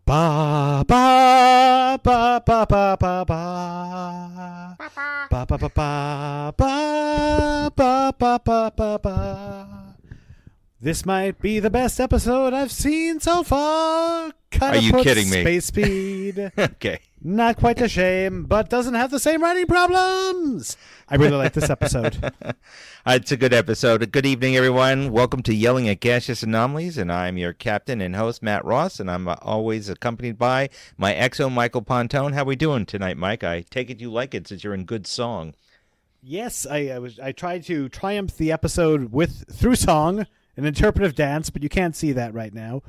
Ba ba ba ba ba ba ba ba ba ba ba ba ba ba ba ba ba. This might be the best episode I've seen so far. Kind Are of you puts kidding me? Space speed. Okay. Not quite a shame, but doesn't have the same writing problems. I really like this episode. It's a good episode. Good evening, everyone. Welcome to Yelling at Gaseous Anomalies, and I'm your captain and host, Matt Ross, and I'm always accompanied by my XO, Michael Pontone. How we doing tonight, Mike? I take it you like it since you're in good song. Yes, I tried to triumph the episode through song, an interpretive dance, but you can't see that right now.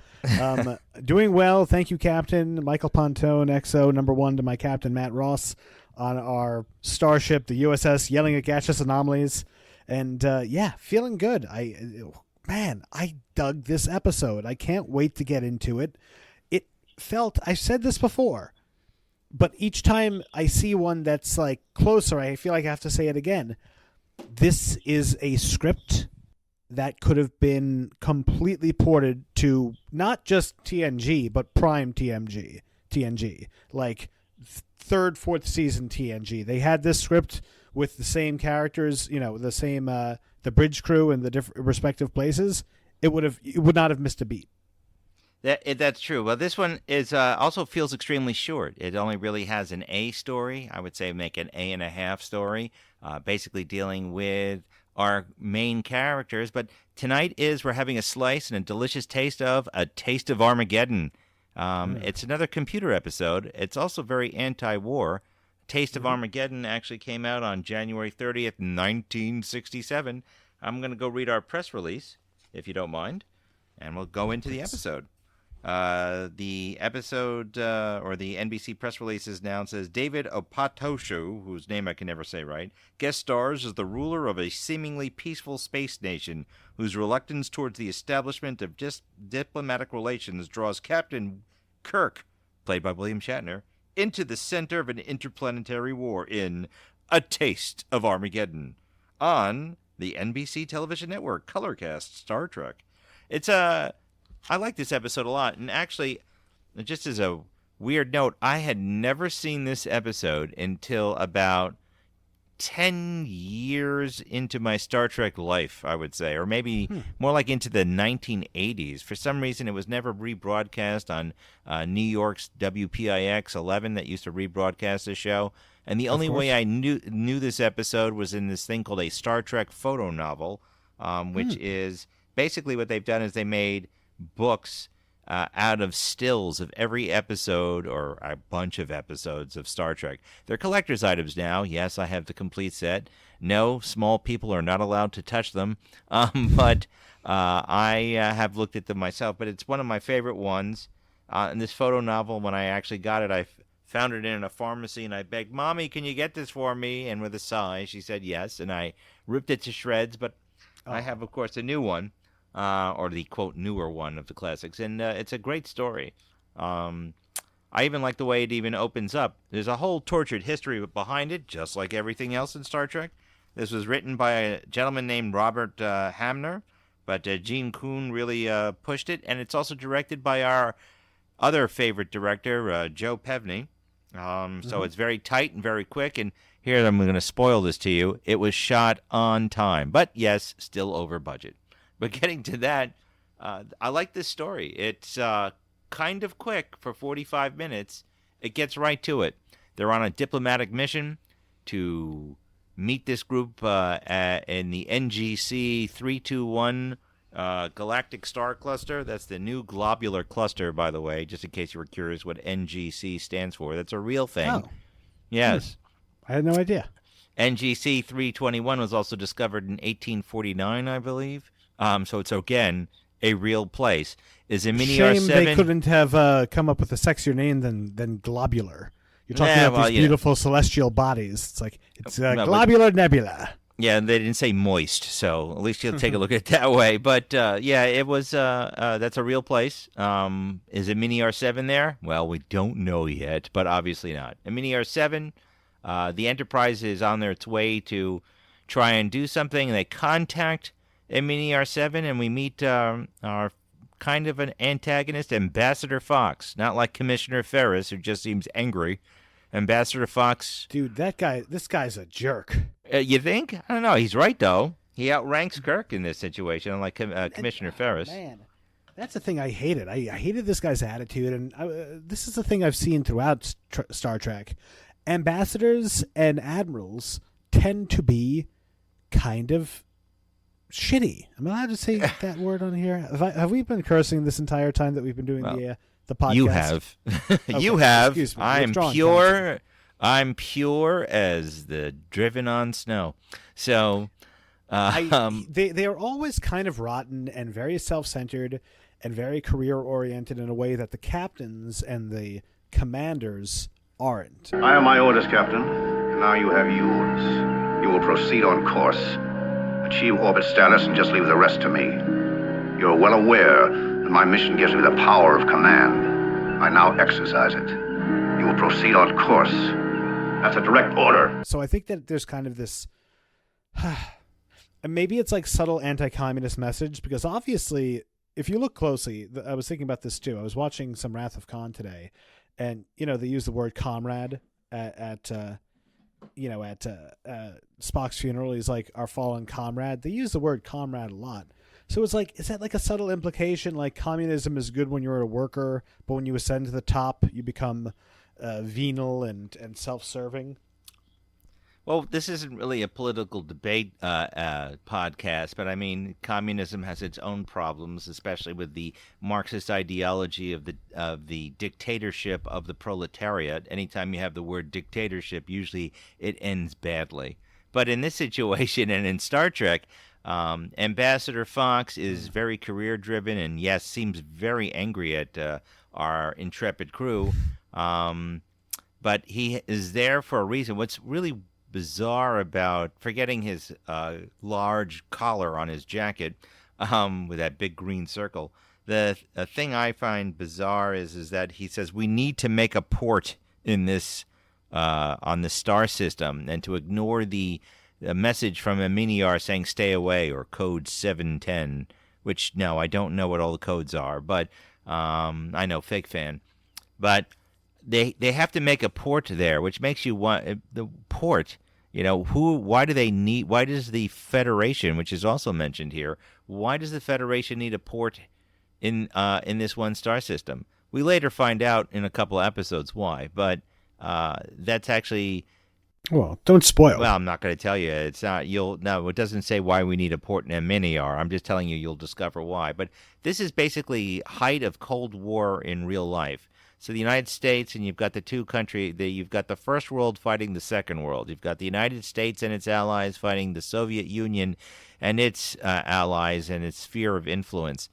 Doing well, thank you, Captain Michael Pontone, XO number 1 to my Captain Matt Ross on our starship, the USS Yelling at Gaseous Anomalies, and feeling good. I dug this episode. I can't wait to get into it. It felt, I've said this before, but each time I see one that's like closer, I feel like I have to say it again. This is a script that could have been completely ported to not just TNG, but prime TNG, like third, fourth season TNG. They had this script with the same characters, the same the bridge crew in the different respective places. It would not have missed a beat. That's true. Well, this one is also feels extremely short. It only really has an A story. I would say make an A and a half story, basically dealing with our main characters. But tonight we're having a slice and a delicious taste of A Taste of Armageddon. It's another computer episode. It's also very anti-war. Taste of Armageddon actually came out on January 30th, 1967. I'm going to go read our press release, if you don't mind, and we'll go into the episode. The episode, or the NBC press releases now says David Opatoshu, whose name I can never say right, guest stars as the ruler of a seemingly peaceful space nation whose reluctance towards the establishment of diplomatic relations draws Captain Kirk, played by William Shatner, into the center of an interplanetary war in A Taste of Armageddon on the NBC television network Colorcast Star Trek. I like this episode a lot, and actually, just as a weird note, I had never seen this episode until about 10 years into my Star Trek life, I would say, or maybe more like into the 1980s. For some reason, it was never rebroadcast on New York's WPIX 11 that used to rebroadcast the show, and the only way I knew this episode was in this thing called a Star Trek photo novel, which is basically what they've done is they made books out of stills of every episode or a bunch of episodes of Star Trek. They're collector's items now. Yes, I have the complete set. No, small people are not allowed to touch them. But I have looked at them myself. But it's one of my favorite ones. In this photo novel, when I actually got it, I found it in a pharmacy, and I begged, "Mommy, can you get this for me?" And with a sigh, she said yes, and I ripped it to shreds. But I have, of course, a new one. Or the, quote, newer one of the classics. And it's a great story. I even like the way it even opens up. There's a whole tortured history behind it, just like everything else in Star Trek. This was written by a gentleman named Robert Hamner, but Gene Kuhn really pushed it. And it's also directed by our other favorite director, Joe Pevney. So it's very tight and very quick. And here I'm going to spoil this to you. It was shot on time. But, yes, still over budget. But getting to that, I like this story. It's kind of quick for 45 minutes. It gets right to it. They're on a diplomatic mission to meet this group in the NGC 321 Galactic Star Cluster. That's the new globular cluster, by the way, just in case you were curious what NGC stands for. That's a real thing. Oh. Yes. I had no idea. NGC 321 was also discovered in 1849, I believe. So it's, again, a real place. Is a mini Shame R7... they couldn't have come up with a sexier name than globular. You're talking about these beautiful celestial bodies. It's like, it's globular nebula. Yeah, they didn't say moist, so at least you'll take a look at it that way. But, it was... that's a real place. Is a mini R7 there? Well, we don't know yet, but obviously not. A mini R7, the Enterprise is on its way to try and do something. They contact a mini R7, and we meet our kind of an antagonist? Ambassador Fox, not like Commissioner Ferris, who just seems angry. Ambassador Fox. Dude, this guy's a jerk. You think? I don't know. He's right, though. He outranks Kirk in this situation, unlike Commissioner Ferris. Man, that's the thing I hated. I hated this guy's attitude, and this is the thing I've seen throughout Star Trek. Ambassadors and admirals tend to be kind of shitty. Am I allowed to say that word on here? Have we been cursing this entire time that we've been doing the podcast? You have. Okay, You have. excuse me. I'm Withdrawn, pure. Captain. I'm pure as the driven on snow. So, they are always kind of rotten and very self-centered and very career-oriented in a way that the captains and the commanders aren't. I have my orders, Captain, and now you have yours. You will proceed on course, achieve orbit status, and just leave the rest to me. You're well aware that my mission gives me the power of command. I now exercise it. You will proceed on course. That's a direct order. So I think that there's kind of this... and maybe it's like subtle anti-communist message, because obviously, if you look closely, I was thinking about this too. I was watching some Wrath of Khan today, and they use the word comrade at Spock's funeral. He's like, our fallen comrade. They use the word comrade a lot. So it's like, is that like a subtle implication? Like communism is good when you're a worker, but when you ascend to the top, you become venal and self-serving. well, this isn't really a political debate podcast, but I mean, communism has its own problems, especially with the Marxist ideology of the dictatorship of the proletariat. Anytime you have the word dictatorship, usually it ends badly. But in this situation and in Star Trek, Ambassador Fox is very career-driven and, yes, seems very angry at our intrepid crew. But he is there for a reason. What's really bizarre about, forgetting his large collar on his jacket with that big green circle, the thing I find bizarre is that he says we need to make a port in this on the star system, and to ignore the message from a Miniar saying stay away, or code 710, which, no, I don't know what all the codes are, but I know, fake fan. But they have to make a port there, which makes you want the port. Why does the Federation, which is also mentioned here, why does the Federation need a port in this one star system? We later find out in a couple of episodes why, but that's actually... Well, don't spoil. Well, I'm not going to tell you. It's not. No, it doesn't say why we need a port in a Miniar. I'm just telling you, you'll discover why. But this is basically height of Cold War in real life. So the United States, and you've got you've got the First World fighting the Second World. You've got the United States and its allies fighting the Soviet Union and its allies and its sphere of influence.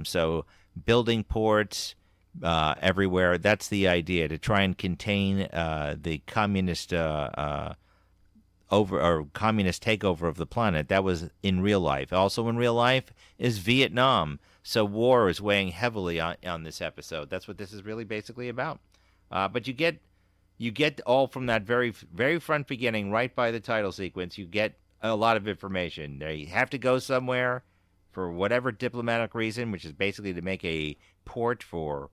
So building ports everywhere. That's the idea, to try and contain the communist communist takeover of the planet. That was in real life. Also in real life is Vietnam. So war is weighing heavily on this episode. That's what this is really basically about. But you get all from that very, very front beginning, right by the title sequence. You get a lot of information. They have to go somewhere for whatever diplomatic reason, which is basically to make a port for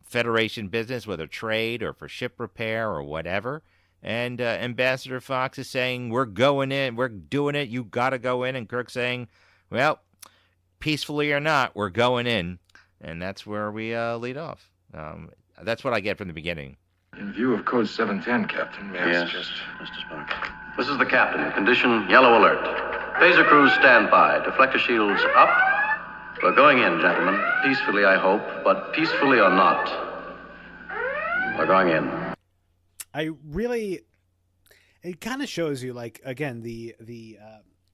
Federation business, whether trade or for ship repair or whatever. And Ambassador Fox is saying, we're going in, we're doing it, you got to go in. And Kirk's saying, well, peacefully or not, we're going in. And that's where we lead off. That's what I get from the beginning. In view of code 710, Captain, may I Yes, suggest... Mr. Spock. This is the captain. Condition yellow alert. Phaser crews stand by. Deflector shields up. We're going in, gentlemen. Peacefully, I hope, but peacefully or not, we're going in. It kind of shows you, like, again, the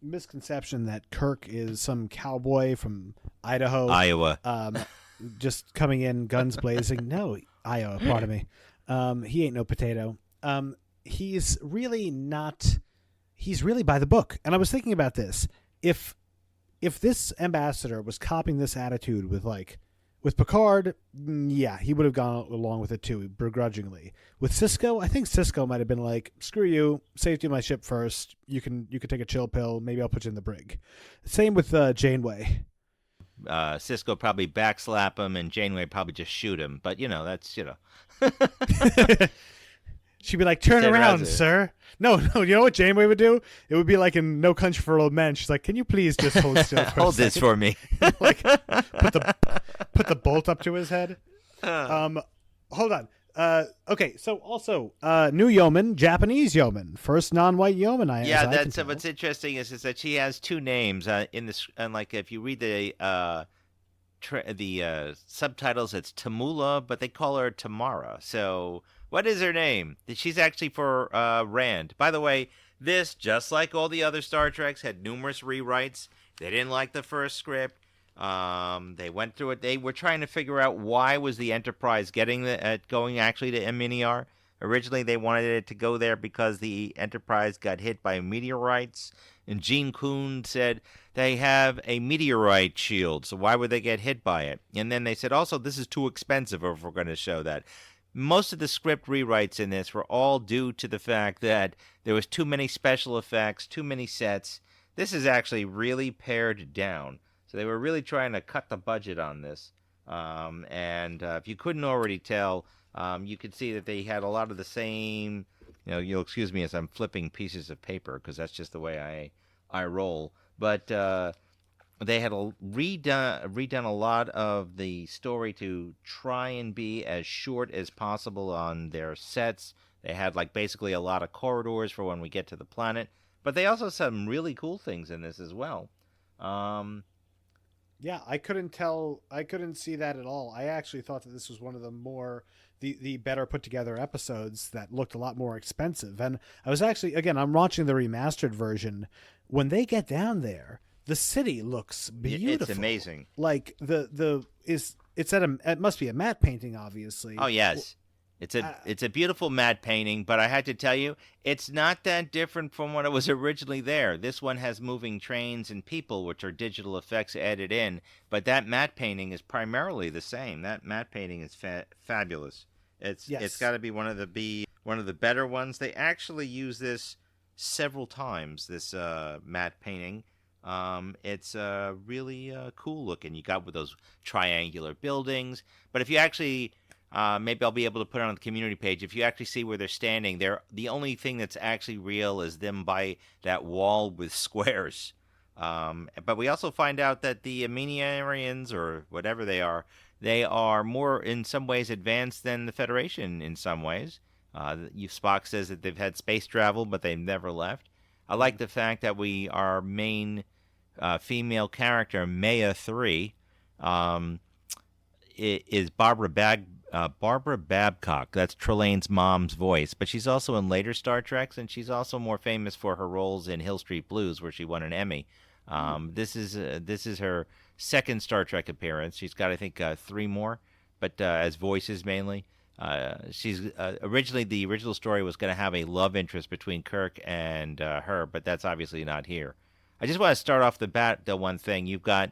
misconception that Kirk is some cowboy from Iowa. Just coming in guns blazing. No, Iowa, pardon me. He ain't no potato. He's really not. He's really by the book. And I was thinking about this. If this ambassador was copying this attitude with Picard, yeah, he would have gone along with it too, begrudgingly. With Sisko, I think Sisko might have been like, screw you, safety of my ship first. You can take a chill pill. Maybe I'll put you in the brig. Same with Janeway. Cisco probably backslap him, and Janeway probably just shoot him. But that's She'd be like, "Turn Ted around, Razor. sir." No. You know what Janeway would do? It would be like in No Country for Old Men. She's like, "Can you please just hold still for hold a this second?" for me. Like, put the bolt up to his head. Hold on. Okay. So also, new yeoman, Japanese yeoman, first non-white yeoman. Yeah, that's what's interesting is that she has two names in this, and like if you read the subtitles, it's Tamula, but they call her Tamara. So what is her name? She's actually for Rand. By the way, this, just like all the other Star Treks, had numerous rewrites. They didn't like the first script. They went through it. They were trying to figure out why was the Enterprise going actually to Miniar. Originally, they wanted it to go there because the Enterprise got hit by meteorites, and Gene Kuhn said they have a meteorite shield, so why would they get hit by it? And then they said, also, this is too expensive if we're going to show that. Most of the script rewrites in this were all due to the fact that there was too many special effects, too many sets. This is actually really pared down. So they were really trying to cut the budget on this. And if you couldn't already tell, you could see that they had a lot of the same, you'll excuse me as I'm flipping pieces of paper because that's just the way I roll. But they had redone a lot of the story to try and be as short as possible on their sets. They had basically a lot of corridors for when we get to the planet. But they also had some really cool things in this as well. Yeah, I couldn't see that at all. I actually thought that this was one of the better put together episodes that looked a lot more expensive. And I was actually, again, I'm watching the remastered version. When they get down there, the city looks beautiful. It's amazing. Like it must be a matte painting, obviously. Oh yes. It's a beautiful matte painting, but I had to tell you, it's not that different from when it was originally there. This one has moving trains and people, which are digital effects added in, but that matte painting is primarily the same. That matte painting is fabulous. It's got to be one of the better ones. They actually use this several times. This matte painting. It's really cool looking. You got with those triangular buildings, but if you actually maybe I'll be able to put it on the community page. If you actually see where they're standing, the only thing that's actually real is them by that wall with squares. But we also find out that the Aminiarians, or whatever they are more, in some ways, advanced than the Federation in some ways. Spock says that they've had space travel, but they've never left. I like the fact that our main female character, Maya 3, is Barbara Babcock. That's Trelane's mom's voice, but she's also in later Star Treks, and she's also more famous for her roles in Hill Street Blues, where she won an Emmy. This is her second Star Trek appearance. She's got, I think, 3 more, but as voices mainly. She's originally, the original story was going to have a love interest between Kirk and her, but that's obviously not here. I just want to start off the one thing you've got.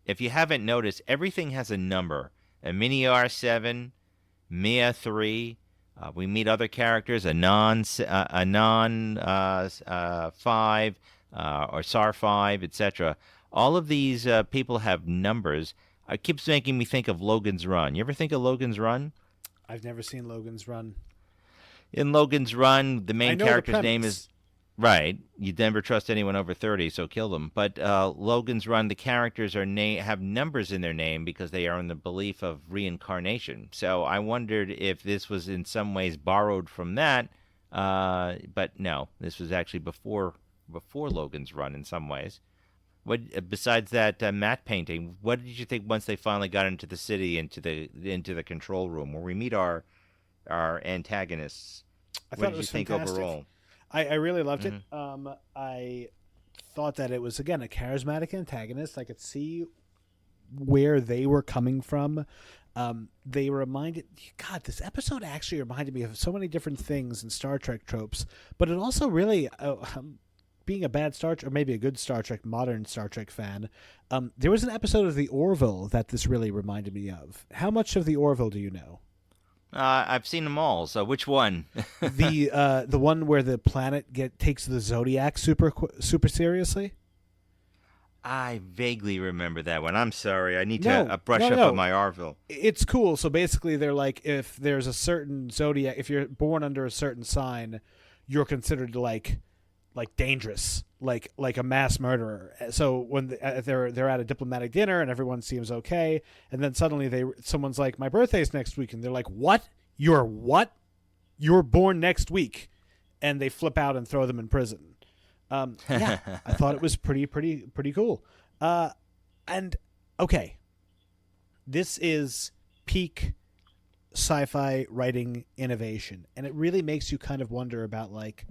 If you haven't noticed, everything has a number. A Mini R7, Mia 3. We meet other characters, Anon 5, or SAR 5, etc. All of these people have numbers. It keeps making me think of Logan's Run. You ever think of Logan's Run? I've never seen Logan's Run. In Logan's Run, the main character's name is... Right. You never trust anyone over 30, so kill them. But Logan's Run, the characters have numbers in their name because they are in the belief of reincarnation. So I wondered if this was in some ways borrowed from that. But no, this was actually before Logan's Run in some ways. What besides that matte painting, what did you think once they finally got into the city, into the control room where we meet our antagonists? What did you think overall? I really loved it. I thought that it was, again, a charismatic antagonist. I could see where they were coming from. They reminded... God, this episode actually reminded me of so many different things in Star Trek tropes, but it also really... being a bad Star Trek, or maybe a good Star Trek, modern Star Trek fan, there was an episode of the Orville that this really reminded me of. How much of the Orville do you know? I've seen them all. So which one? The one where the planet takes the Zodiac super seriously. I vaguely remember that one. I'm sorry. I need No, to brush no, up no. on my Arville. It's cool. So basically, they're like, if there's a certain zodiac, if you're born under a certain sign, you're considered like dangerous, like a mass murderer. So when they're at a diplomatic dinner and everyone seems okay, and then suddenly someone's like, my birthday's next week, and they're like, what? You're what? You're born next week, and they flip out and throw them in prison. Yeah, I thought it was pretty cool. And okay, this is peak sci-fi writing innovation, and it really makes you kind of wonder about like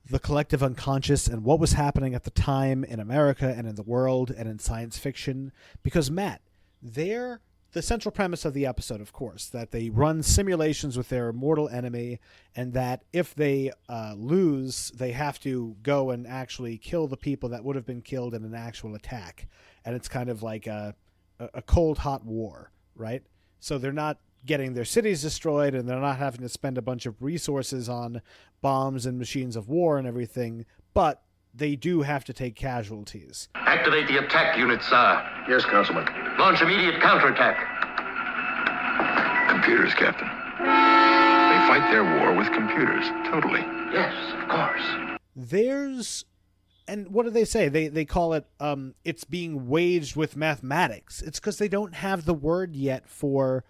the collective unconscious and what was happening at the time in America and in the world and in science fiction. Because Matt, the central premise of the episode, of course, that they run simulations with their mortal enemy, and that if they lose, they have to go and actually kill the people that would have been killed in an actual attack. And it's kind of like a cold, hot war, right? So they're not getting their cities destroyed, and they're not having to spend a bunch of resources on bombs and machines of war and everything, but they do have to take casualties. Activate the attack units, sir. Yes, Councilman. Launch immediate counterattack. Computers, Captain. They fight their war with computers. Totally. Yes, of course. And what do they say? They call it, it's being waged with mathematics. It's because they don't have the word yet for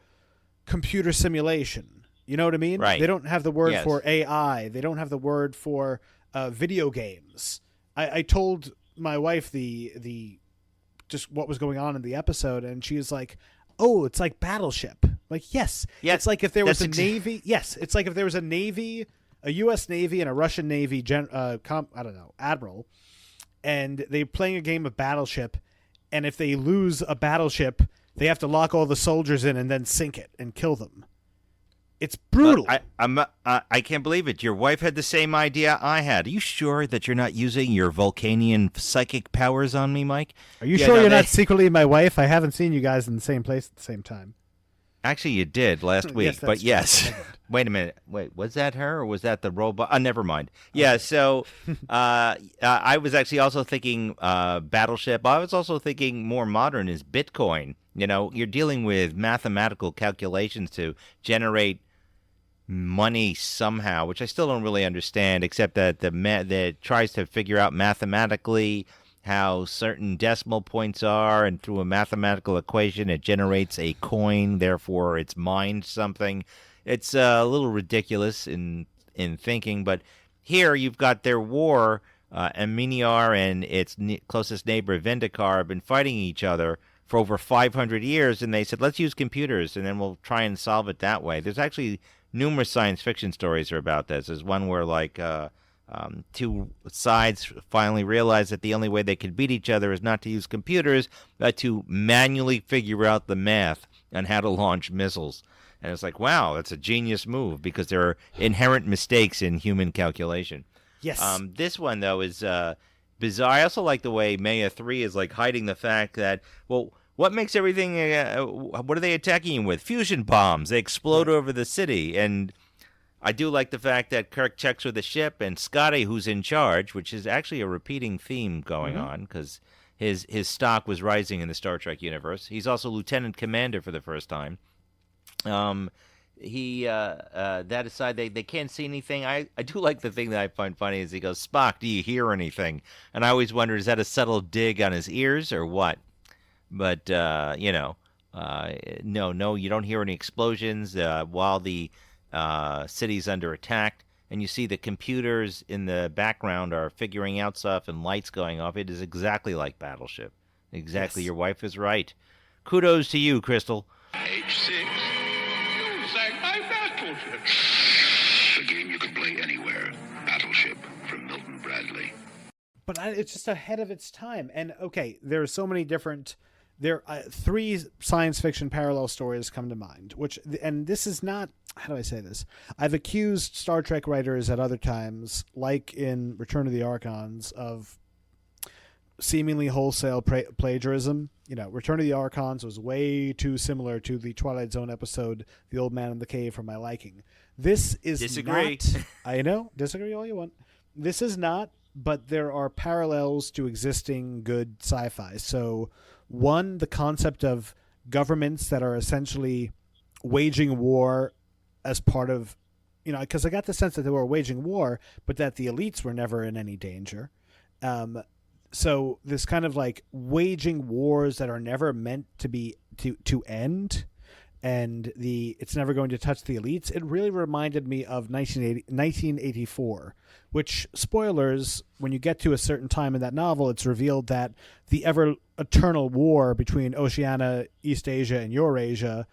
computer simulation. You know what I mean? Right. They don't have the word Yes. for AI. They don't have the word for video games. I told my wife the just what was going on in the episode, and she was like, "Oh, it's like Battleship." Like, yes, Yeah, it's like if there was a that's Navy. Yes, it's like if there was a Navy, a U.S. Navy, and a Russian Navy. Admiral, and they're playing a game of Battleship, and if they lose a battleship, they have to lock all the soldiers in and then sink it and kill them. It's brutal. I can't believe it. Your wife had the same idea I had. Are you sure that you're not using your Vulcanian psychic powers on me, Mike? Are you sure you're not secretly my wife? I haven't seen you guys in the same place at the same time. Actually, you did last week, Yes, that's but true. yes. Wait a minute. Wait, was that her or was that the robot? Never mind. Yeah, so I was actually also thinking Battleship. I was also thinking more modern is Bitcoin. You know, you're dealing with mathematical calculations to generate money somehow, which I still don't really understand, except that that tries to figure out mathematically how certain decimal points are, and through a mathematical equation it generates a coin, therefore it's mined something. It's a little ridiculous in thinking, but here you've got their war. Aminiar and its closest neighbor Vendikar have been fighting each other for over 500 years, and they said, let's use computers, and then we'll try and solve it that way. There's actually numerous science fiction stories are about this. There's one where, like, two sides finally realize that the only way they can beat each other is not to use computers, but to manually figure out the math on how to launch missiles. And it's like, wow, that's a genius move, because there are inherent mistakes in human calculation. Yes. This one, though, is bizarre. I also like the way Maya 3 is like hiding the fact that, well, what makes everything, what are they attacking you with? Fusion bombs. They explode over the city. And I do like the fact that Kirk checks with the ship, and Scotty, who's in charge, which is actually a repeating theme going on, because his stock was rising in the Star Trek universe. He's also Lieutenant Commander for the first time. That aside, they can't see anything. I do like the thing that I find funny is he goes, Spock, do you hear anything? And I always wonder, is that a subtle dig on his ears or what? But, no, you don't hear any explosions while the city's under attack. And you see the computers in the background are figuring out stuff and lights going off. It is exactly like Battleship. Exactly. Yes. Your wife is right. Kudos to you, Crystal. H6. You sang my Battleship. The game you can play anywhere. Battleship from Milton Bradley. But it's just ahead of its time. And, okay, there are so many different... There are three science fiction parallel stories come to mind, and this is not, how do I say this? I've accused Star Trek writers at other times, like in Return of the Archons, of seemingly wholesale plagiarism. You know, Return of the Archons was way too similar to the Twilight Zone episode, The Old Man in the Cave, for my liking. This is Disagree. not... I know, disagree all you want. This is not but there are parallels to existing good sci-fi. So, one, the concept of governments that are essentially waging war as part of, because I got the sense that they were waging war, but that the elites were never in any danger. So this kind of like waging wars that are never meant to be to end, and it's never going to touch the elites. It really reminded me of 1984, which, spoilers, when you get to a certain time in that novel, it's revealed that the ever eternal war between Oceania, East Asia, and Eurasia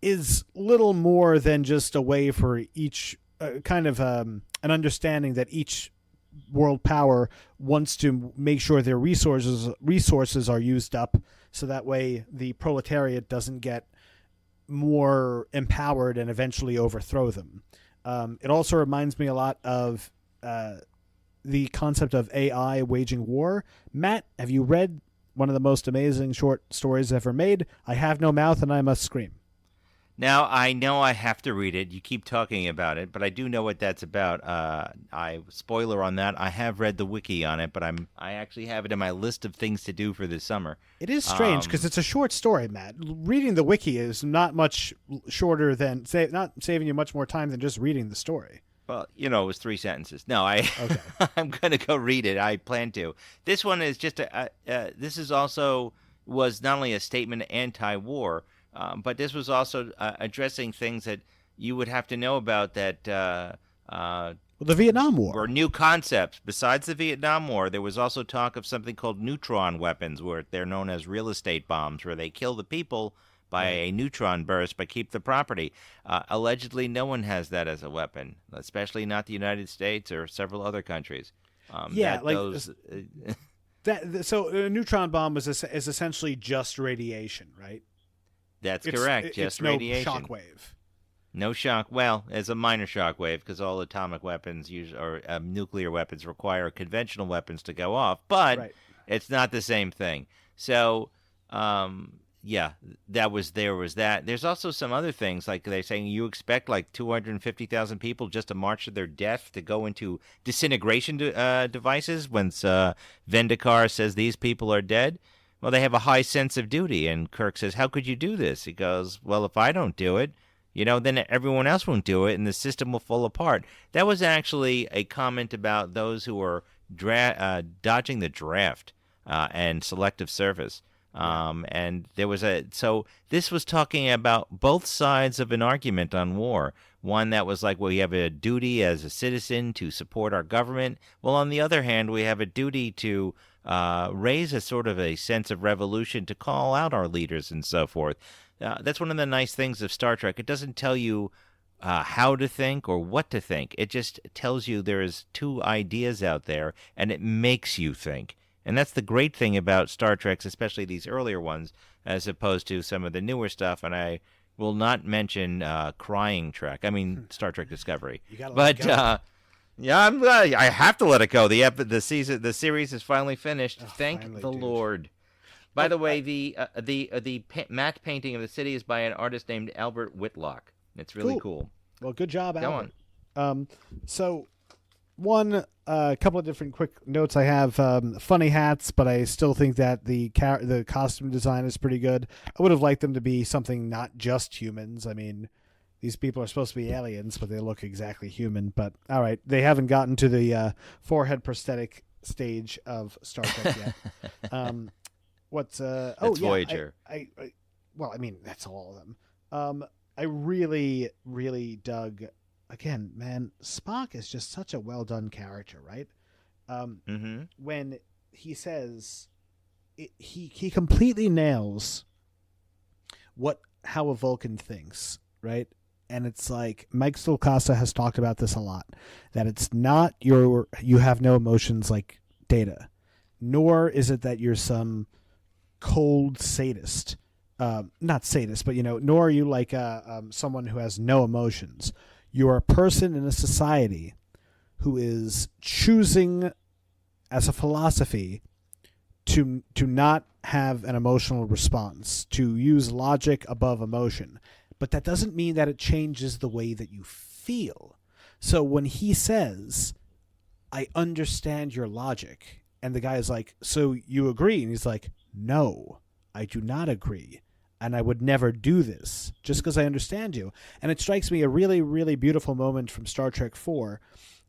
is little more than just a way for each an understanding that each world power wants to make sure their resources are used up, so that way the proletariat doesn't get more empowered and eventually overthrow them. It also reminds me a lot of the concept of AI waging war. Matt, have you read one of the most amazing short stories ever made, I Have No Mouth and I Must Scream? Now, I know I have to read it. You keep talking about it, but I do know what that's about. Spoiler on that, I have read the wiki on it, but I actually have it in my list of things to do for this summer. It is strange because it's a short story, Matt. Reading the wiki is not much shorter than, not saving you much more time than just reading the story. Well, it was 3 sentences. No, Okay. I'm going to go read it. I plan to. This one is just this is also was not only a statement anti-war, but this was also addressing things that you would have to know about that The Vietnam War. were new concepts. Besides the Vietnam War, there was also talk of something called neutron weapons, where they're known as real estate bombs, where they kill the people by a neutron burst but keep the property. Allegedly, no one has that as a weapon, especially not the United States or several other countries. So a neutron bomb is essentially just radiation, right? That's correct. Just it's no radiation. shockwave. No shock. Well, it's a minor shockwave because all atomic weapons or nuclear weapons require conventional weapons to go off, but it's not the same thing. So, there was that. There's also some other things, like they're saying you expect like 250,000 people just to march to their death to go into disintegration devices when Vendikar says these people are dead. Well, they have a high sense of duty. And Kirk says, how could you do this? He goes, well, if I don't do it, then everyone else won't do it and the system will fall apart. That was actually a comment about those who were dodging the draft and selective service. And there was so this was talking about both sides of an argument on war. One that was like, well, we have a duty as a citizen to support our government. Well, on the other hand, we have a duty to raise a sort of a sense of revolution, to call out our leaders and so forth. That's one of the nice things of Star Trek. It doesn't tell you how to think or what to think. It just tells you there is two ideas out there, and it makes you think. And that's the great thing about Star Trek, especially these earlier ones, as opposed to some of the newer stuff. And I will not mention Crying Trek. I mean, Star Trek Discovery. I have to let it go. The series is finally finished. Thank finally, the dude. Lord. By the way, the matte painting of the city is by an artist named Albert Whitlock. It's really cool. Well, good job, Go Albert. So, a couple of different quick notes I have. Funny hats, but I still think that the costume design is pretty good. I would have liked them to be something not just humans. I mean, these people are supposed to be aliens, but they look exactly human. But all right, they haven't gotten to the forehead prosthetic stage of Star Trek yet. That's Voyager. Well, I mean, that's all of them. I really, really dug. Again, man, Spock is just such a well done character, right? When he says he completely nails how a Vulcan thinks, right? And it's like Mike Stolkasa has talked about this a lot, that it's not you have no emotions like Data, nor is it that you're some cold sadist, not sadist, but nor are you like someone who has no emotions. You're a person in a society who is choosing as a philosophy to not have an emotional response, to use logic above emotion. But that doesn't mean that it changes the way that you feel. So when he says, I understand your logic. And the guy is like, so you agree? And he's like, no, I do not agree. And I would never do this just because I understand you. And it strikes me a really, really beautiful moment from Star Trek IV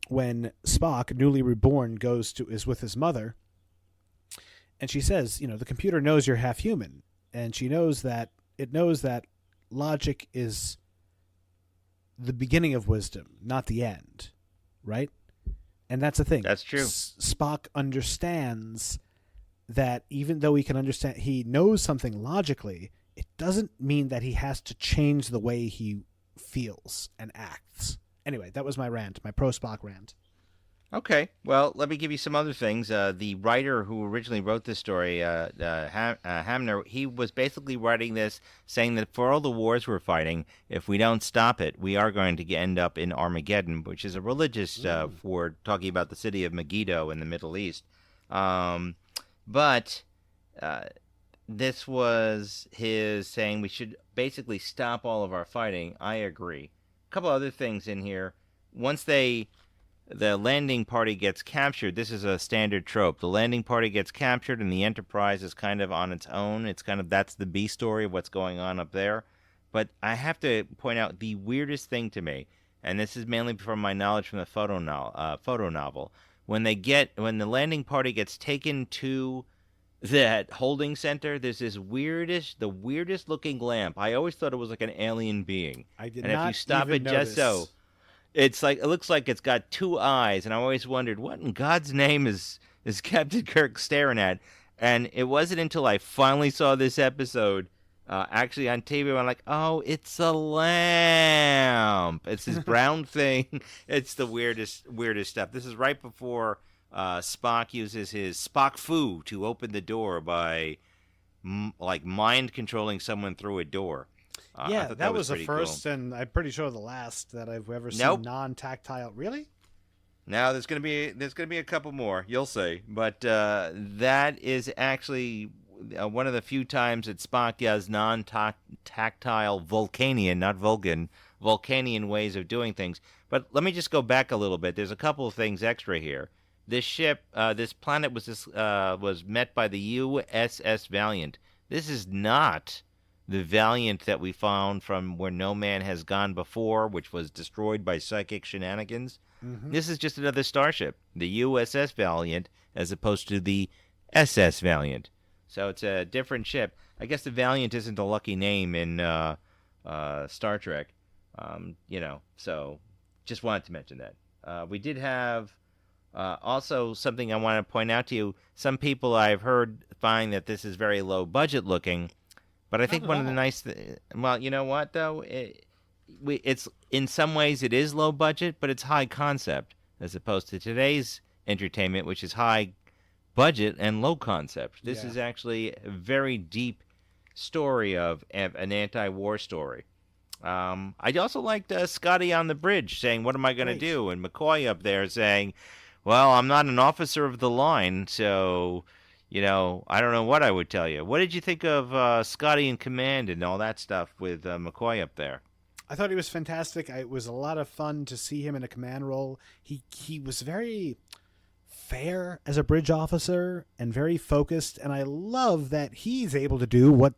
when Spock, newly reborn, is with his mother. And she says, the computer knows you're half human. And she knows that it knows that logic is the beginning of wisdom, not the end. Right? And that's the thing. That's true. Spock understands that even though he knows something logically, it doesn't mean that he has to change the way he feels and acts. Anyway, that was my rant, my pro-Spock rant. Okay, well, let me give you some other things. The writer who originally wrote this story, Hamner, he was basically writing this saying that for all the wars we're fighting, if we don't stop it, we are going to end up in Armageddon, which is a religious word talking about the city of Megiddo in the Middle East. But this was his saying we should basically stop all of our fighting. I agree. A couple other things in here. Once the landing party gets captured, this is a standard trope. The landing party gets captured and the Enterprise is kind of on its own. That's the B story of what's going on up there. But I have to point out the weirdest thing to me, and this is mainly from my knowledge from the photo novel. When the landing party gets taken to that holding center, there's the weirdest looking lamp. I always thought it was like an alien being. I did and not if you stop even it just notice. so, it looks like it's got two eyes, and I always wondered what in God's name is Captain Kirk staring at. And it wasn't until I finally saw this episode, actually on TV, I'm like, oh, it's a lamp. It's this brown thing. It's the weirdest stuff. This is right before Spock uses his Spock Fu to open the door by mind controlling someone through a door. Yeah, that was the pretty first, cool. And I'm pretty sure the last that I've ever seen Nope. non-tactile. Really? Now there's gonna be a couple more. You'll see, but that is actually one of the few times that Spock does non-tactile Vulcanian, not Vulcan, Vulcanian ways of doing things. But let me just go back a little bit. There's a couple of things extra here. This ship, this planet was met by the USS Valiant. This is not the Valiant that we found from Where No Man Has Gone Before, which was destroyed by psychic shenanigans. Mm-hmm. This is just another starship, the USS Valiant, as opposed to the SS Valiant. So it's a different ship. I guess the Valiant isn't a lucky name in Star Trek, so just wanted to mention that. We did have also something I want to point out to you. Some people I've heard find that this is very low budget looking. But I think one of the nice well, you know what, though? It's in some ways it is low budget, but it's high concept, as opposed to today's entertainment, which is high budget and low concept. This is actually a very deep story of an anti-war story. I also liked Scotty on the bridge saying, what am I going to do? And McCoy up there saying, well, I'm not an officer of the line, so... I don't know what I would tell you. What did you think of Scotty in command and all that stuff with McCoy up there? I thought he was fantastic. It was a lot of fun to see him in a command role. He was very fair as a bridge officer and very focused, and I love that he's able to do what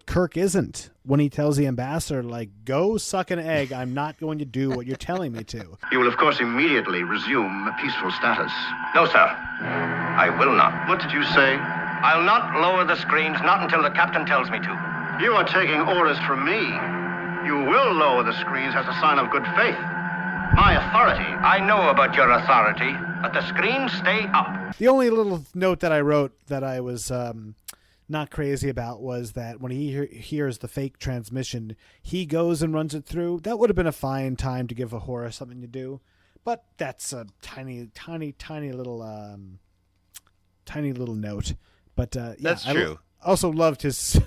Kirk isn't when he tells the ambassador, go suck an egg. I'm not going to do what you're telling me to. You will, of course, immediately resume a peaceful status. No, sir. I will not. What did you say? I'll not lower the screens, not until the captain tells me to. You are taking orders from me. You will lower the screens as a sign of good faith. My authority. I know about your authority, but the screens stay up. The only little note that I wrote that I was not crazy about was that when he hears the fake transmission, he goes and runs it through. That would have been a fine time to give Uhura something to do, but that's a tiny little note. But that's true. I also loved his.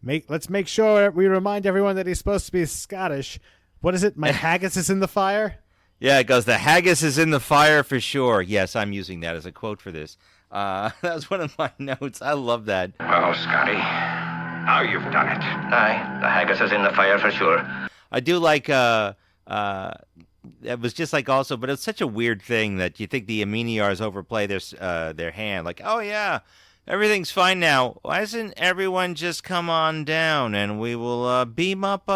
Let's make sure we remind everyone that he's supposed to be Scottish. What is it? My haggis is in the fire. Yeah, it goes, the haggis is in the fire for sure. Yes, I'm using that as a quote for this. That was one of my notes. I love that. Oh, Scotty. Now you've done it. Aye, the haggis is in the fire for sure. I do like it was just like also, but it's such a weird thing that you think the Aminiars overplay their hand. Like, oh yeah, everything's fine now. Why doesn't everyone just come on down and we will beam up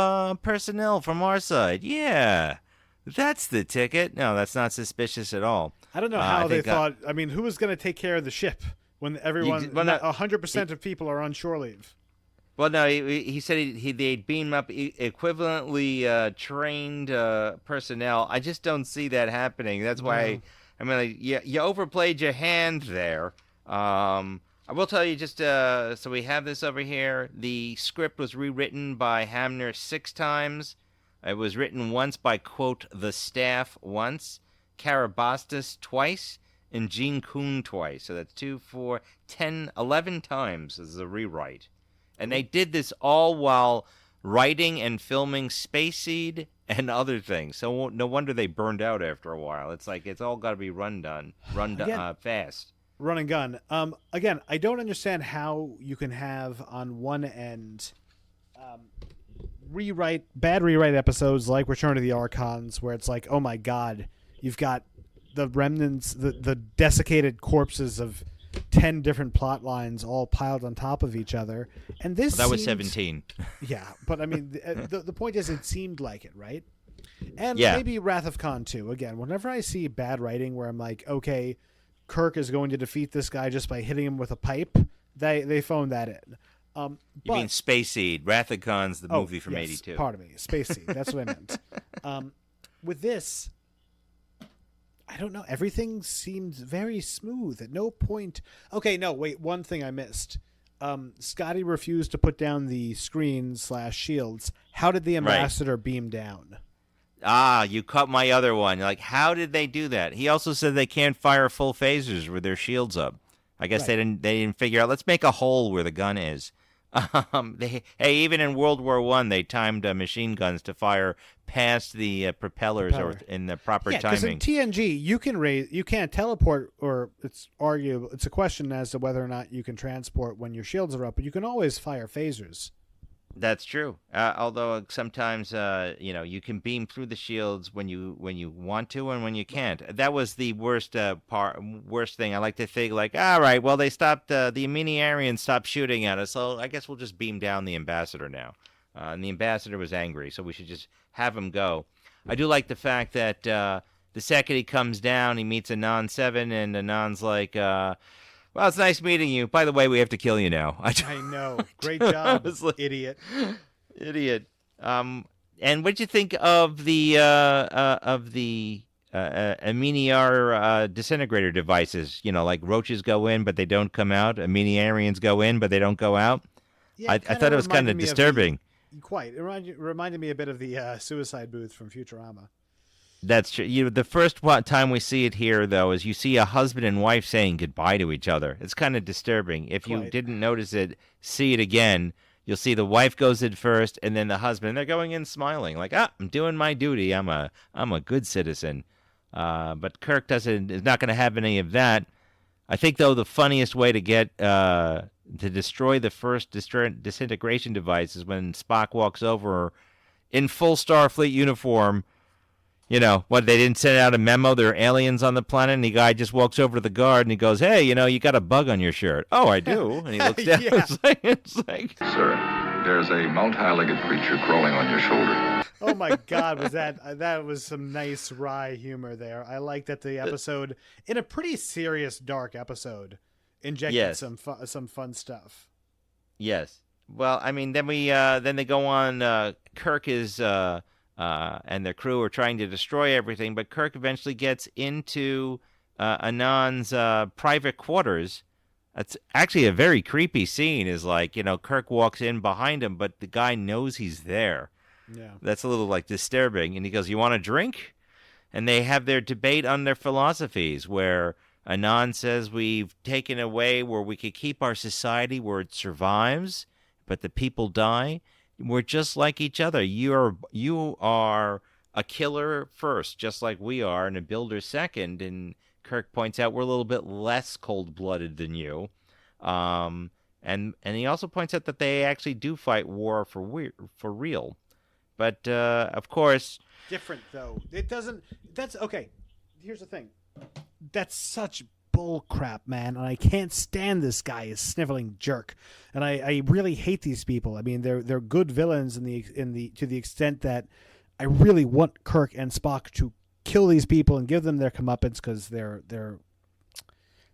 personnel from our side? Yeah, that's the ticket. No, that's not suspicious at all. I don't know how they thought. I mean, who was going to take care of the ship when everyone, 100% of people are on shore leave? Well, no, he said they'd beam up equivalently trained personnel. I just don't see that happening. That's why, I mean, like, you overplayed your hand there. I will tell you just, so we have this over here. The script was rewritten by Hamner 6 times. It was written once by, quote, the staff once, Karabastis twice, and Gene Kuhn twice. So that's 2, 4, 10, 11 times as a rewrite. And they did this all while writing and filming Space Seed and other things. So no wonder they burned out after a while. It's like it's all got to be run fast. Run and gun. Again, I don't understand how you can have on one end bad rewrite episodes like Return of the Archons, where it's like, oh my God, you've got the remnants, the desiccated corpses of 10 different plot lines all piled on top of each other, and this that was 17. Yeah, but I mean, the point is, it seemed like it, right? And yeah. Maybe Wrath of Khan too. Again, whenever I see bad writing where I'm like, okay, Kirk is going to defeat this guy just by hitting him with a pipe, they phone that in. You mean Space Seed? Wrath of Khan's the movie from yes, '82. Pardon me, Space Seed. That's what I meant. With this, I don't know. Everything seems very smooth. At no point. Okay, no, wait. One thing I missed. Scotty refused to put down the screen/shields. How did the ambassador beam down? Ah, you caught my other one. Like, how did they do that? He also said they can't fire full phasers with their shields up. I guess they didn't figure out. Let's make a hole where the gun is. Even in World War I, they timed machine guns to fire past the propellers or in the proper timing. Because in TNG, you can't teleport, or it's arguable. It's a question as to whether or not you can transport when your shields are up, but you can always fire phasers. That's true. Although sometimes, you can beam through the shields when you want to and when you can't. That was the worst thing. I like to think like, all right, well, they stopped, the Aminiarians stopped shooting at us, so I guess we'll just beam down the ambassador now. And the ambassador was angry, so we should just have him go. I do like the fact that the second he comes down, he meets Anon 7, and Anon's like, well, it's nice meeting you. By the way, we have to kill you now. I know. Great job, like, idiot. And what'd you think of the Aminiar disintegrator devices? You know, like roaches go in, but they don't come out. Aminiarians go in, but they don't go out. Yeah, I thought it was kind of disturbing. Quite. It reminded me a bit of the suicide booth from Futurama. That's true. The first time we see it here, though, is you see a husband and wife saying goodbye to each other. It's kind of disturbing. If you didn't notice it, see it again. You'll see the wife goes in first, and then the husband. They're going in smiling, like, I'm doing my duty. I'm a good citizen. But Kirk is not going to have any of that. I think, though, the funniest way to get to destroy the first disintegration device is when Spock walks over in full Starfleet uniform. You know, what, they didn't send out a memo, there are aliens on the planet, and the guy just walks over to the guard and he goes, hey, you got a bug on your shirt. Oh, I do. And he looks down. Yeah. It's like... Sir, there's a multi-legged creature crawling on your shoulder. Oh my God, that was some nice wry humor there. I like that the episode, in a pretty serious, dark episode, injected some fun stuff. Yes. Well, I mean, then they go on, Kirk is... and their crew are trying to destroy everything, but Kirk eventually gets into Anon's private quarters. That's actually a very creepy scene. Is like, Kirk walks in behind him, but the guy knows he's there. Yeah, that's a little disturbing. And he goes, "You want a drink?" And they have their debate on their philosophies, where Anon says we've taken away where we could keep our society where it survives, but the people die. We're just like each other. You are a killer first, just like we are, and a builder second. And Kirk points out we're a little bit less cold-blooded than you. And he also points out that they actually do fight war for real. But of course, Different though. It doesn't. That's okay. Here's the thing. That's such bull crap, man, and I can't stand this guy, a sniveling jerk. And I really hate these people. I mean, they're good villains in the to the extent that I really want Kirk and Spock to kill these people and give them their comeuppance because they're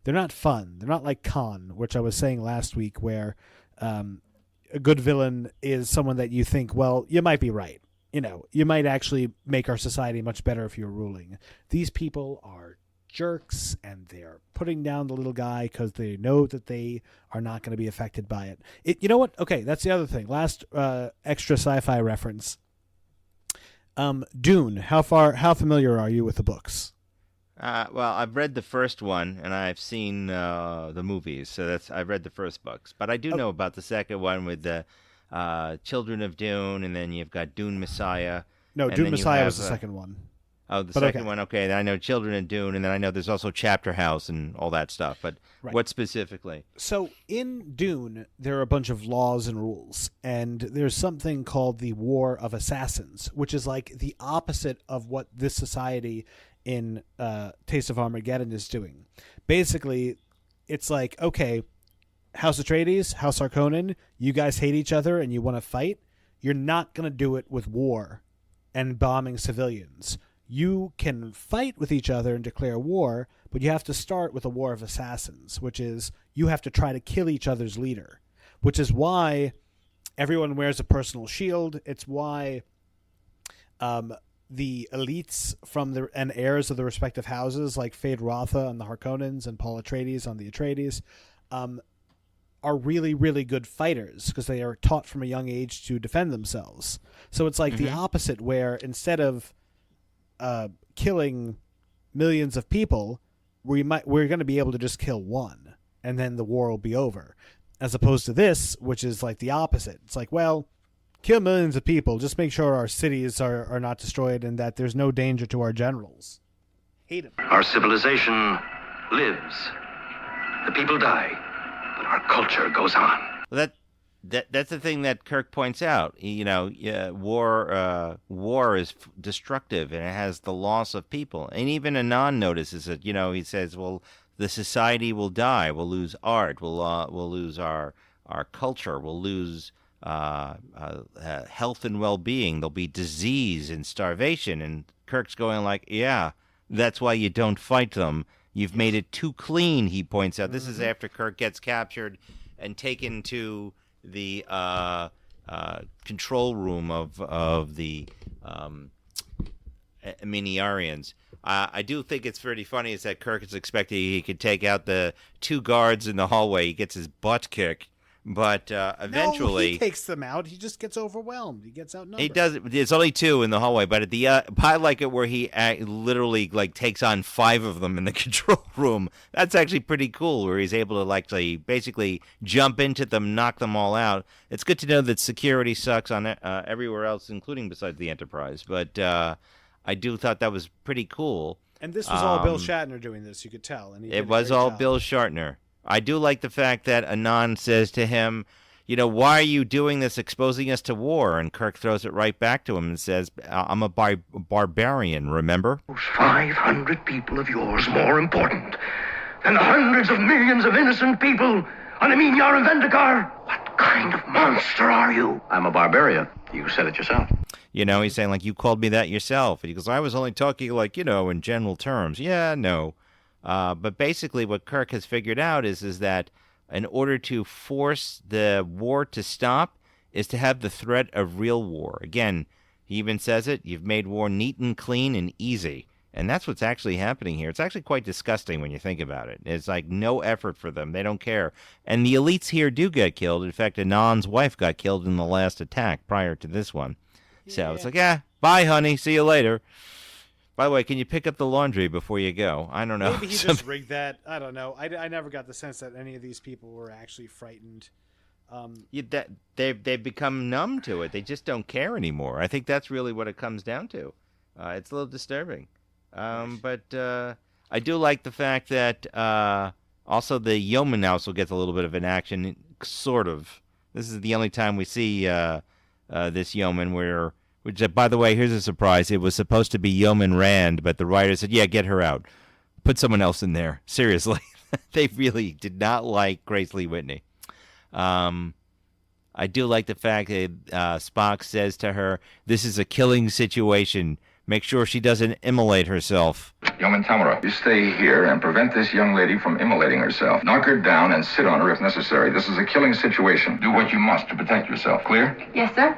not fun. They're not like Khan, which I was saying last week, where a good villain is someone that you think, well, you might be right. You know, you might actually make our society much better if you're ruling. These people are jerks, and they're putting down the little guy because they know that they are not going to be affected by it. You know what? Okay, that's the other thing. Last extra sci-fi reference. Dune. How familiar are you with the books? Well, I've read the first one, and I've seen the movies, so I've read the first books. But I do know about the second one with the Children of Dune, and then you've got Dune Messiah. No, Dune Messiah was the second one. Oh, the second one, okay. Then I know Children of Dune, and then I know there's also Chapter House and all that stuff. But what specifically? So in Dune, there are a bunch of laws and rules, and there's something called the War of Assassins, which is like the opposite of what this society in Taste of Armageddon is doing. Basically, it's like, okay, House Atreides, House Harkonnen, you guys hate each other and you want to fight. You're not going to do it with war and bombing civilians. You can fight with each other and declare war, but you have to start with a war of assassins, which is you have to try to kill each other's leader, which is why everyone wears a personal shield. It's why the elites and heirs of the respective houses, like Fade Rotha on the Harkonnens and Paul Atreides on the Atreides, are really, really good fighters because they are taught from a young age to defend themselves. So it's like the opposite, where instead of killing millions of people, we're going to be able to just kill one, and then the war will be over. As opposed to this, which is like the opposite. It's like, well, kill millions of people, just make sure our cities are not destroyed and that there's no danger to our generals. Hate them. Our civilization lives. The people die, but our culture goes on. Well, that's the thing that Kirk points out. You know, war is destructive, and it has the loss of people. And even Anon notices it. You know, he says, well, the society will die. We'll lose art. We'll lose our culture. We'll lose health and well-being. There'll be disease and starvation. And Kirk's going like, yeah, that's why you don't fight them. You've made it too clean, he points out. This is after Kirk gets captured and taken to the control room of the Miniarians. I do think it's pretty funny is that Kirk is expecting he could take out the two guards in the hallway. He gets his butt kicked. But eventually... No, he takes them out. He just gets overwhelmed. He gets outnumbered. He does. It's only two in the hallway, but at the I like it where he literally like takes on 5 of them in the control room. That's actually pretty cool, where he's able to basically jump into them, knock them all out. It's good to know that security sucks on everywhere else, including besides the Enterprise. But I do thought that was pretty cool. And this was all Bill Shatner doing this, you could tell. And it was all Bill Shatner. I do like the fact that Anon says to him, you know, why are you doing this, exposing us to war? And Kirk throws it right back to him and says, I'm a barbarian, remember? Those 500 people of yours more important than the hundreds of millions of innocent people on the Minyar and Vendikar? What kind of monster are you? I'm a barbarian. You said it yourself. You know, he's saying, like, you called me that yourself. And he goes, I was only talking, like, you know, in general terms. Yeah, no. But basically what Kirk has figured out is that in order to force the war to stop is to have the threat of real war. Again, he even says it, you've made war neat and clean and easy. And that's what's actually happening here. It's actually quite disgusting when you think about it. It's like no effort for them. They don't care. And the elites here do get killed. In fact, Anon's wife got killed in the last attack prior to this one. Yeah. So it's like, bye, honey. See you later. By the way, can you pick up the laundry before you go? I don't know. Maybe he just rigged that. I don't know. I never got the sense that any of these people were actually frightened. They've become numb to it. They just don't care anymore. I think that's really what it comes down to. It's a little disturbing. But I do like the fact that also the yeoman also gets a little bit of an action, sort of. This is the only time we see this yeoman where Which, by the way, here's a surprise. It was supposed to be Yeoman Rand, but the writer said, yeah, get her out. Put someone else in there. Seriously. They really did not like Grace Lee Whitney. I do like the fact that Spock says to her, this is a killing situation. Make sure she doesn't immolate herself. Yeoman Tamara, you stay here and prevent this young lady from immolating herself. Knock her down and sit on her if necessary. This is a killing situation. Do what you must to protect yourself. Clear? Yes, sir.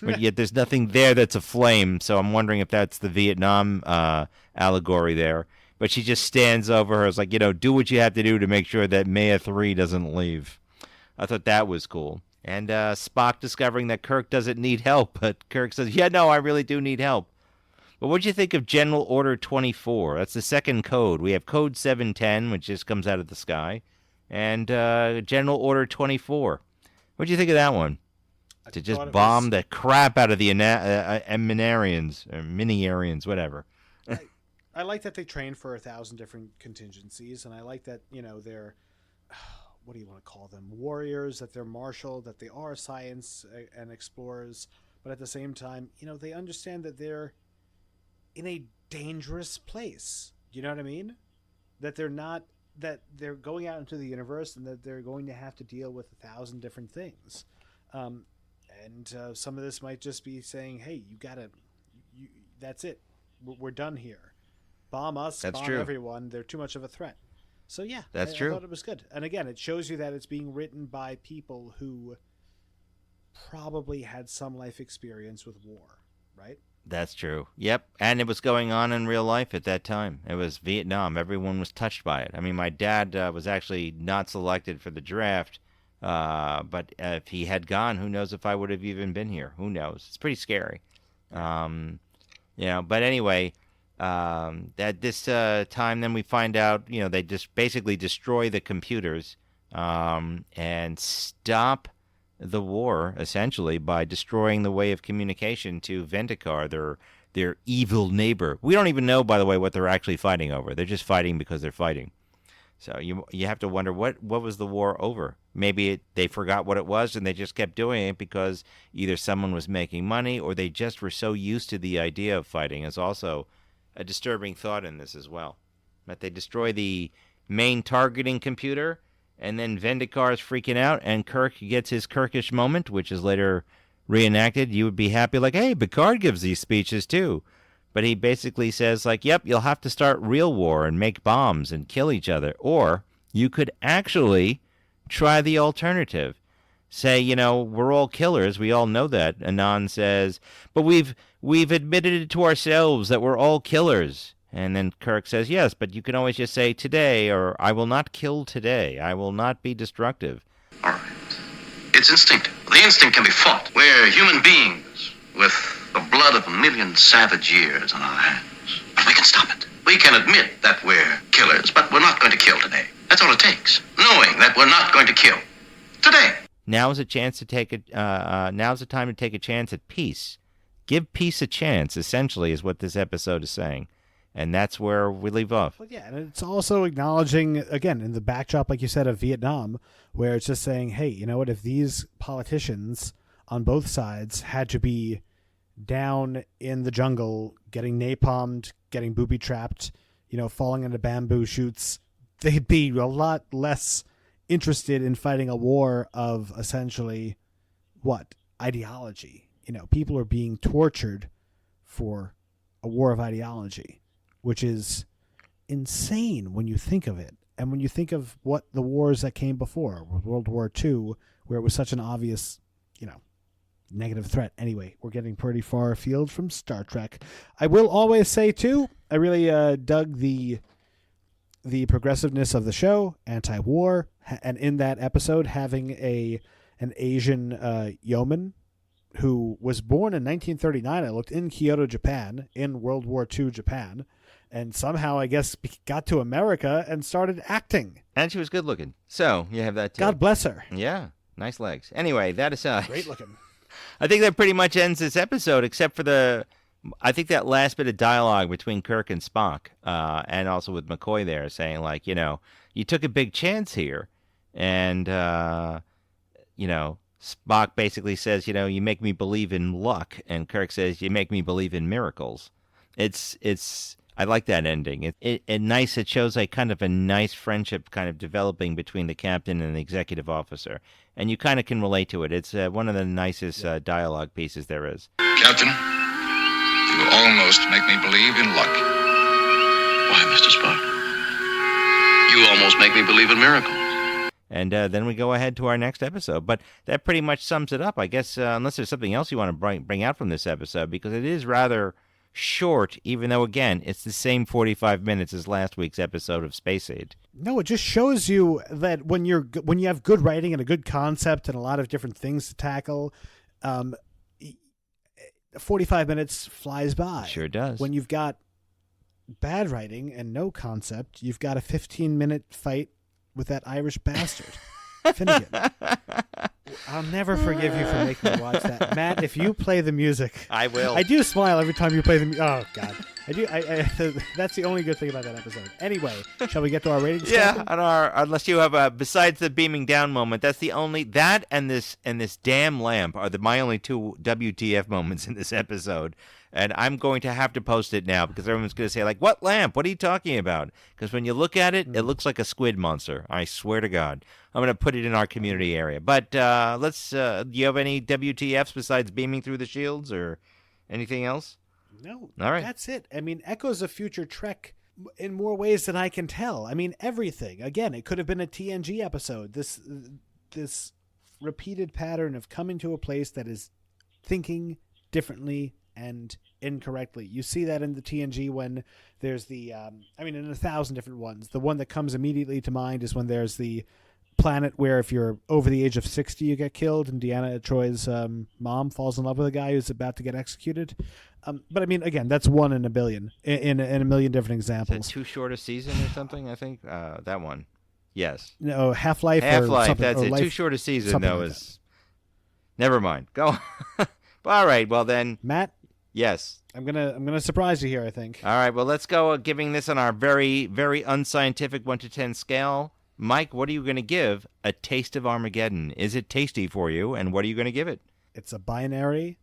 But yet there's nothing there that's a flame, so I'm wondering if that's the Vietnam allegory there. But she just stands over her. It's like, do what you have to do to make sure that Maya 3 doesn't leave. I thought that was cool. And Spock discovering that Kirk doesn't need help, but Kirk says, yeah, no, I really do need help. But what'd you think of General Order 24? That's the second code. We have Code 710, which just comes out of the sky, and General Order 24. What'd you think of that one? To just bomb the crap out of the Eminarians, or Mini-Arians, whatever. I like that they train for 1,000 different contingencies, and I like that, they're, what do you want to call them? Warriors, that they're martial, that they are science and explorers, but at the same time, they understand that they're in a dangerous place. You know what I mean? That they're going out into the universe and that they're going to have to deal with 1,000 different things. And some of this might just be saying, hey, that's it. We're done here. Bomb us, That's bomb true. everyone. They're too much of a threat. So, yeah, That's I true. thought it was good. And again, it shows you that it's being written by people who probably had some life experience with war, right? That's true. Yep. And it was going on in real life at that time. It was Vietnam. Everyone was touched by it. I mean, my dad was actually not selected for the draft. But if he had gone, who knows if I would have even been here? Who knows? It's pretty scary. But anyway, at this time, then we find out, they just basically destroy the computers and stop the war, essentially, by destroying the way of communication to Ventikar, their evil neighbor. We don't even know, by the way, what they're actually fighting over. They're just fighting because they're fighting. So you have to wonder, what was the war over? Maybe they forgot what it was and they just kept doing it because either someone was making money or they just were so used to the idea of fighting. Is also a disturbing thought in this as well. That they destroy the main targeting computer, and then Vendikar's freaking out, and Kirk gets his Kirkish moment, which is later reenacted. You would be happy, like, hey, Picard gives these speeches too. But he basically says, like, yep, you'll have to start real war and make bombs and kill each other. Or you could actually try the alternative. Say, we're all killers. We all know that. Anan says, but we've admitted it to ourselves that we're all killers. And then Kirk says, yes, but you can always just say today, or I will not kill today. I will not be destructive. All right. It's instinctive. The instinct can be fought. We're human beings with the blood of a million savage years on our hands. But we can stop it. We can admit that we're killers, but we're not going to kill today. That's all it takes. Knowing that we're not going to kill today. Now's a chance to take now's the time to take a chance at peace. Give peace a chance, essentially, is what this episode is saying. And that's where we leave off. Well, yeah, and it's also acknowledging, again, in the backdrop, like you said, of Vietnam, where it's just saying, hey, you know what, if these politicians on both sides had to be down in the jungle, getting napalmed, getting booby-trapped, falling into bamboo shoots, they'd be a lot less interested in fighting a war of essentially, what? Ideology. People are being tortured for a war of ideology, which is insane when you think of it. And when you think of what the wars that came before, World War II, where it was such an obvious, negative threat. Anyway, we're getting pretty far afield from Star Trek. I will always say, too, I really dug the progressiveness of the show, anti-war, and in that episode having an Asian yeoman who was born in 1939. I looked in Kyoto, Japan, in World War II Japan, and somehow, I guess, got to America and started acting. And she was good looking. So, you have that too. God bless her. Yeah, nice legs. Anyway, that aside. Great looking. I think that pretty much ends this episode, except for I think that last bit of dialogue between Kirk and Spock, and also with McCoy there, saying, like, you took a big chance here, and, Spock basically says, you make me believe in luck, and Kirk says, you make me believe in miracles. I like that ending. It nice. It shows a kind of a nice friendship kind of developing between the captain and the executive officer, and you kind of can relate to it. It's one of the nicest dialogue pieces there is. Captain, you almost make me believe in luck. Why, Mr. Spock? You almost make me believe in miracles. And then we go ahead to our next episode. But that pretty much sums it up, I guess, unless there's something else you want to bring out from this episode, because it is rather short, even though, again, it's the same 45 minutes as last week's episode of Space Aid. No, it just shows you that when you have good writing and a good concept and a lot of different things to tackle, 45 minutes flies by. Sure does. When you've got bad writing and no concept, you've got a 15-minute fight with that Irish bastard, Finnegan. I'll never forgive you for making me watch that. Matt, if you play the music... I will. I do smile every time you play the music. Oh, God. I do. That's the only good thing about that episode. Anyway, shall we get to our ratings? Yeah, unless you have besides the beaming down moment, that's the only that and this damn lamp are my only two WTF moments in this episode. And I'm going to have to post it now because everyone's going to say, like, what lamp? What are you talking about? Because when you look at it, it looks like a squid monster. I swear to God. I'm going to put it in our community area. But let's. Do you have any WTFs besides beaming through the shields or anything else? No. All right. That's it. I mean, echoes of future Trek in more ways than I can tell. I mean, everything. Again, it could have been a TNG episode. This repeated pattern of coming to a place that is thinking differently and incorrectly. You see that in the TNG when there's in 1,000 different ones. The one that comes immediately to mind is when there's the planet where if you're over the age of 60, you get killed, and Deanna Troy's mom falls in love with a guy who's about to get executed. But I mean, again, that's one in a billion, in a million different examples. Is it Too Short a Season or something? I think that one. Yes. No, Half-Life. Half-Life. That's it. Life, Too Short a Season, though, like is. Never mind. Go. All right. Well then, Matt. Yes. I'm gonna surprise you here, I think. All right. Well, let's go giving this on our very, very unscientific 1 to 10 scale. Mike, what are you going to give A Taste of Armageddon? Is it tasty for you, and what are you going to give it? It's a binary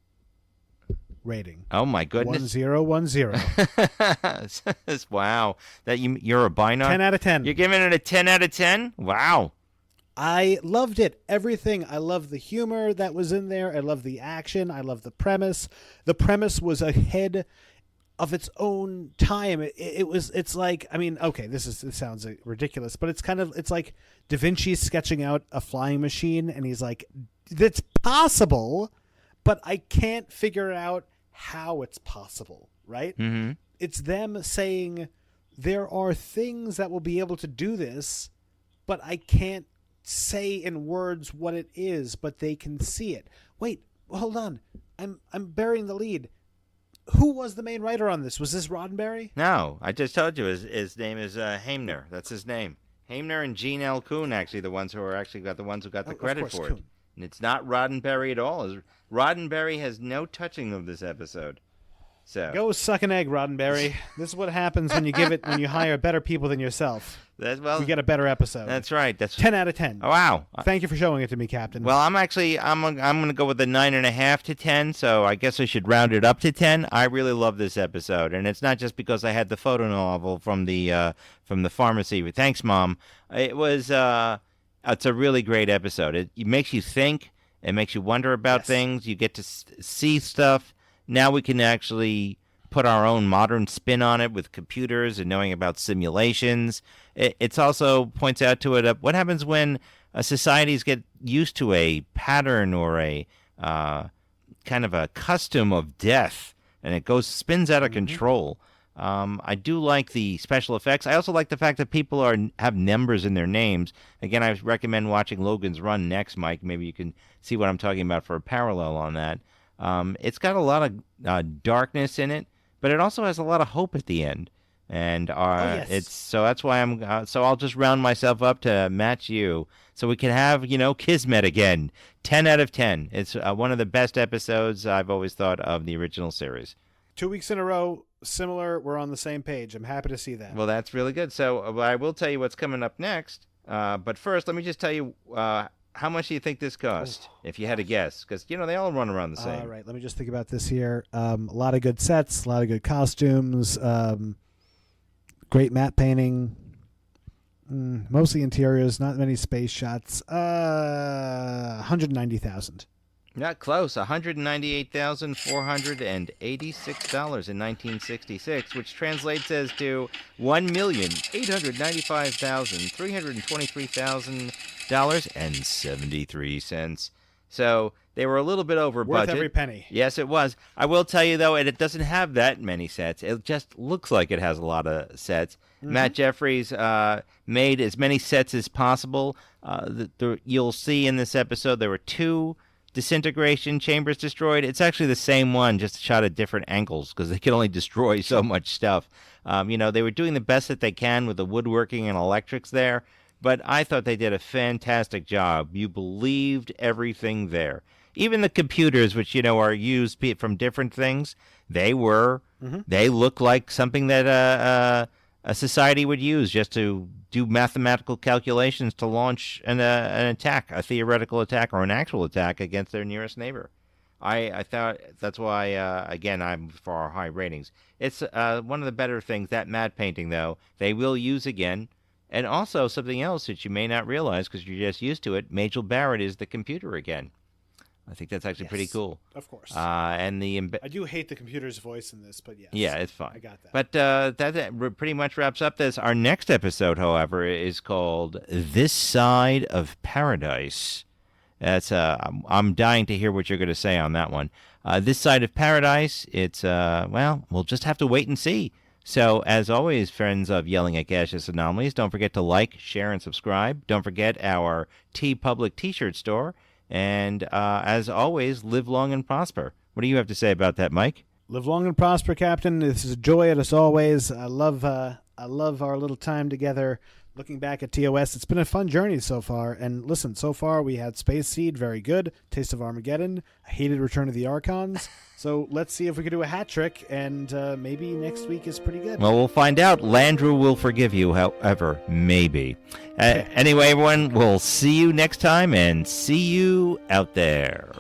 rating. Oh my goodness! 1010. Wow, you're a binary. 10 out of 10. You're giving it a 10 out of 10? Wow. I loved it. Everything. I love the humor that was in there. I love the action. I love the premise. The premise was ahead of its own time. It's like, I mean, okay, this sounds ridiculous, but it's like Da Vinci sketching out a flying machine, and he's like, it's possible, but I can't figure out how it's possible, right? Mm-hmm. It's them saying there are things that will be able to do this, but I can't say in words what it is, but they can see it. Wait, hold on. I'm burying the lead. Who was the main writer on this? Was this Roddenberry? No, I just told you his name is Haimner. That's his name. Haimner and Gene L. Kuhn, actually, the ones who got the credit for it. Kuhn. And it's not Roddenberry at all. Roddenberry has no touching of this episode. So go suck an egg, Roddenberry. This is what happens when you hire better people than yourself. You get a better episode. That's right. That's 10 out of 10. Oh, wow. Thank you for showing it to me, Captain. Well, I'm going to go with a 9.5 to 10. So I guess I should round it up to 10. I really love this episode, and it's not just because I had the photo novel from the pharmacy. Thanks, Mom. It was it's a really great episode. It makes you think. It makes you wonder about things. You get to see stuff. Now we can actually put our own modern spin on it with computers and knowing about simulations. It's also points out to it what happens when societies get used to a pattern or a kind of a custom of death, and it spins out of control. I do like the special effects. I also like the fact that people have numbers in their names. Again, I recommend watching Logan's Run next, Mike. Maybe you can see what I'm talking about for a parallel on that. It's got a lot of darkness in it, but it also has a lot of hope at the end. And so that's why so I'll just round myself up to match you, so we can have Kismet again. 10 out of 10. It's one of the best episodes I've always thought of the original series. 2 weeks in a row, similar. We're on the same page. I'm happy to see that. Well, that's really good. So I will tell you what's coming up next. But first, let me just tell you how much do you think this cost, if you had to guess? Because, they all run around the same. All right, let me just think about this here. A lot of good sets, a lot of good costumes, great matte painting, mostly interiors, not many space shots. $190,000. Not close. $198,486 in 1966, which translates as to $1,895,323,000.73. So they were a little bit over Worth budget. every penny. Yes, it was. I will tell you, though, it doesn't have that many sets. It just looks like it has a lot of sets. Matt Jeffries made as many sets as possible. You'll see in this episode there were 2 disintegration chambers destroyed. It's actually the same one, just shot at different angles because they can only destroy so much stuff. They were doing the best that they can with the woodworking and electrics there, but I thought they did a fantastic job. You believed everything there. Even the computers, which, are used from different things, they look like something that a society would use just to do mathematical calculations to launch an attack, a theoretical attack or an actual attack against their nearest neighbor. I thought that's why, again, I'm for our high ratings. It's one of the better things, that matte painting, though, they will use again. And also something else that you may not realize because you're just used to it, Majel Barrett is the computer again. I think that's actually pretty cool. Of course. And I do hate the computer's voice in this, but yes. Yeah, it's fine. I got that. But that pretty much wraps up this. Our next episode, however, is called This Side of Paradise. That's I'm dying to hear what you're going to say on that one. This Side of Paradise, it's, we'll just have to wait and see. So, as always, friends of Yelling at Gaseous Anomalies, don't forget to like, share, and subscribe. Don't forget our TeePublic t-shirt store. And as always, live long and prosper. What do you have to say about that, Mike? Live long and prosper, Captain. This is a joy as always. I love our little time together. Looking back at TOS, it's been a fun journey so far. And listen, so far we had Space Seed, very good. Taste of Armageddon. I hated Return of the Archons. So let's see if we can do a hat trick, and maybe next week is pretty good. Well, we'll find out. Landru will forgive you, however, maybe. Anyway, everyone, we'll see you next time, and see you out there.